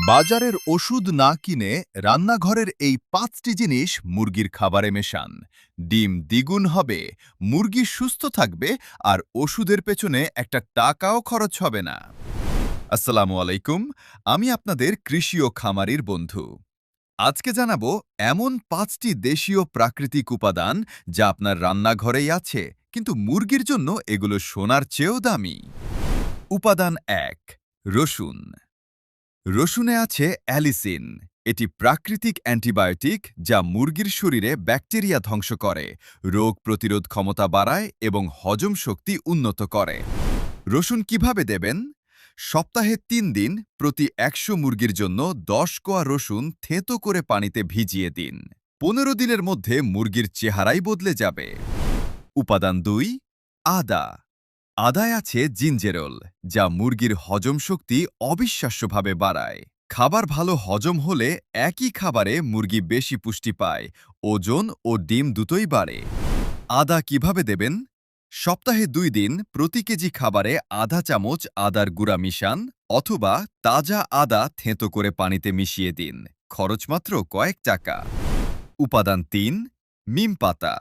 বাজারের ওষুধ না কিনে রান্নাঘরের এই ৫টি জিনিস মুরগির খাবারে মেশান। ডিম দ্বিগুণ হবে, মুরগি সুস্থ থাকবে আর ওষুধের পেছনে একটা টাকাও খরচ হবে না। আসসালামু আলাইকুম, আমি আপনাদের কৃষি ও খামারির বন্ধু। আজকে জানাবো এমন ৫টি দেশীয় প্রাকৃতিক উপাদান যা আপনার রান্নাঘরেই আছে, কিন্তু মুরগির জন্য এগুলো সোনার চেয়েও দামি। উপাদান ১, রসুন। রসুনে আছে অ্যালিসিন। এটি প্রাকৃতিক অ্যান্টিবায়োটিক যা মুরগির শরীরে ব্যাকটেরিয়া ধ্বংস করে, রোগ প্রতিরোধ ক্ষমতা বাড়ায় এবং হজম শক্তি উন্নত করে। রসুন কিভাবে দেবেন? সপ্তাহে ৩ দিন প্রতি ১০০ মুরগির জন্য ১০ কোয়া রসুন থেঁতো করে পানিতে ভিজিয়ে দিন। ১৫ দিনের মধ্যে মুরগির চেহারাই বদলে যাবে। উপাদান ২, আদা। আদায় আছে জিঞ্জেরল, যা মুরগির হজম শক্তি অবিশ্বাস্যভাবে বাড়ায়। খাবার ভালো হজম হলে একই খাবারে মুরগি বেশি পুষ্টি পায়, ওজন ও ডিম দুটোই বাড়ে। আদা কিভাবে দেবেন? সপ্তাহে ২ দিন প্রতি কেজি খাবারে আধা চামচ আদার গুঁড়া মিশান, অথবা তাজা আদা থেঁতো করে পানিতে মিশিয়ে দিন। খরচ মাত্র কয়েক টাকা। উপাদান ৩, নিম পাতা।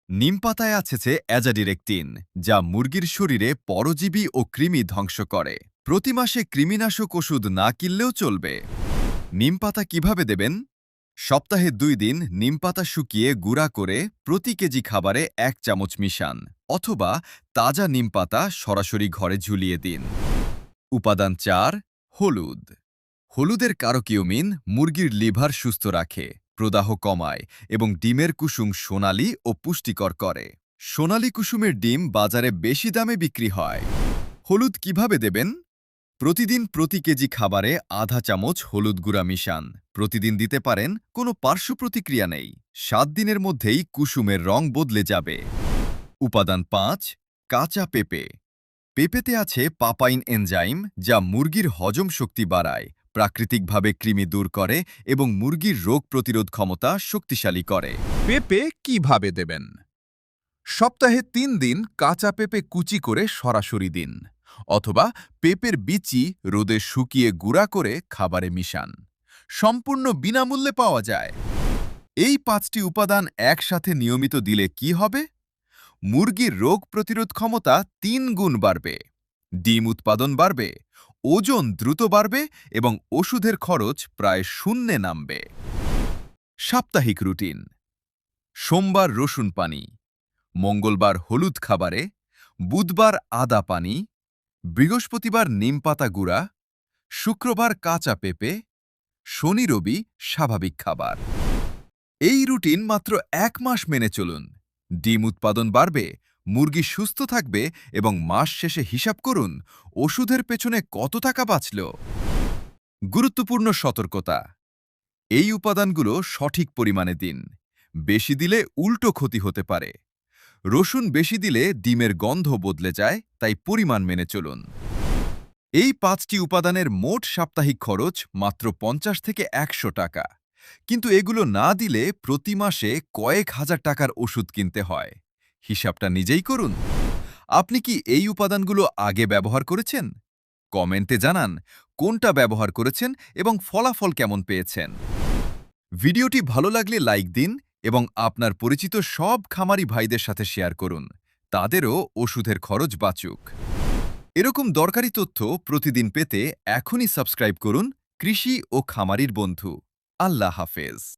নিম পাতায় আছে অ্যাজাডিরেকটিন, যা মুরগির শরীরে পরজীবী ও কৃমি ধ্বংস করে। প্রতি মাসে কৃমিনাশক ওষুধ না কিনলেও চলবে। নিম পাতা কিভাবে দেবেন? সপ্তাহে ২ দিন নিম পাতা শুকিয়ে গুঁড়া করে প্রতি কেজি খাবারে ১ চামচ মিশান, অথবা তাজা নিম পাতা সরাসরি ঘরে ঝুলিয়ে দিন। উপাদান ৪, হলুদ। হলুদের কারকিউমিন মুরগির লিভার সুস্থ রাখে, প্রদাহ কমায় এবং ডিমের কুসুম সোনালী ও পুষ্টিকর করে। সোনালী কুসুমের ডিম বাজারে বেশি দামে বিক্রি হয়। হলুদ কিভাবে দেবেন? প্রতিদিন প্রতি কেজি খাবারে আধা চামচ হলুদ গুঁড়া মিশান। প্রতিদিন দিতে পারেন, কোনো পার্শ্ব প্রতিক্রিয়া নেই। ৭ দিনের মধ্যেই কুসুমের রং বদলে যাবে। উপাদান ৫, কাঁচা পেঁপে। পেঁপেতে আছে পাপাইন এনজাইম, যা মুরগির হজম শক্তি বাড়ায়, প্রাকৃতিকভাবে কৃমি দূর করে এবং মুরগির রোগ প্রতিরোধ ক্ষমতা শক্তিশালী করে। পেঁপে কিভাবে দেবেন? সপ্তাহে ৩ দিন কাঁচা পেঁপে কুচি করে সরাসরি দিন, অথবা পেঁপের বিচি রোদে শুকিয়ে গুঁড়া করে খাবারে মিশান। সম্পূর্ণ বিনামূল্যে পাওয়া যায়। এই ৫টি উপাদান একসাথে নিয়মিত দিলে কি হবে? মুরগির রোগ প্রতিরোধ ক্ষমতা ৩ গুণ বাড়বে, ডিম উৎপাদন বাড়বে, ওজন দ্রুত বাড়বে এবং ওষুধের খরচ প্রায় শূন্যে নামবে। সাপ্তাহিক রুটিন: সোমবার রসুন পানি, মঙ্গলবার হলুদ খাবারে, বুধবার আদা পানি, বৃহস্পতিবার নিমপাতা গুঁড়া, শুক্রবার কাঁচা পেঁপে, শনি রবি স্বাভাবিক খাবার। এই রুটিন মাত্র ১ মাস মেনে চলুন। ডিম উৎপাদন বাড়বে, মুরগি সুস্থ থাকবে এবং মাস শেষে হিসাব করুন ওষুধের পেছনে কত টাকা বাঁচল। গুরুত্বপূর্ণ সতর্কতা: এই উপাদানগুলো সঠিক পরিমাণে দিন। বেশি দিলে উল্টো ক্ষতি হতে পারে। রসুন বেশি দিলে ডিমের গন্ধ বদলে যায়, তাই পরিমাণ মেনে চলুন। এই ৫টি উপাদানের মোট সাপ্তাহিক খরচ মাত্র ৫০ থেকে ১০০ টাকা। কিন্তু এগুলো না দিলে প্রতি মাসে কয়েক হাজার টাকার ওষুধ কিনতে হয়। হিসাবটা নিজেই করুন। আপনি কি এই উপাদানগুলো আগে ব্যবহার করেছেন? কমেন্টে জানান কোনটা ব্যবহার করেছেন এবং ফলাফল কেমন পেয়েছেন। ভিডিওটি ভালো লাগলে লাইক দিন এবং আপনার পরিচিত সব খামারি ভাইদের সাথে শেয়ার করুন। তাদেরও ওষুধের খরচ বাঁচুক। এরকম দরকারি তথ্য প্রতিদিন পেতে এখনই সাবস্ক্রাইব করুন কৃষি ও খামারির বন্ধু। আল্লাহ হাফেজ।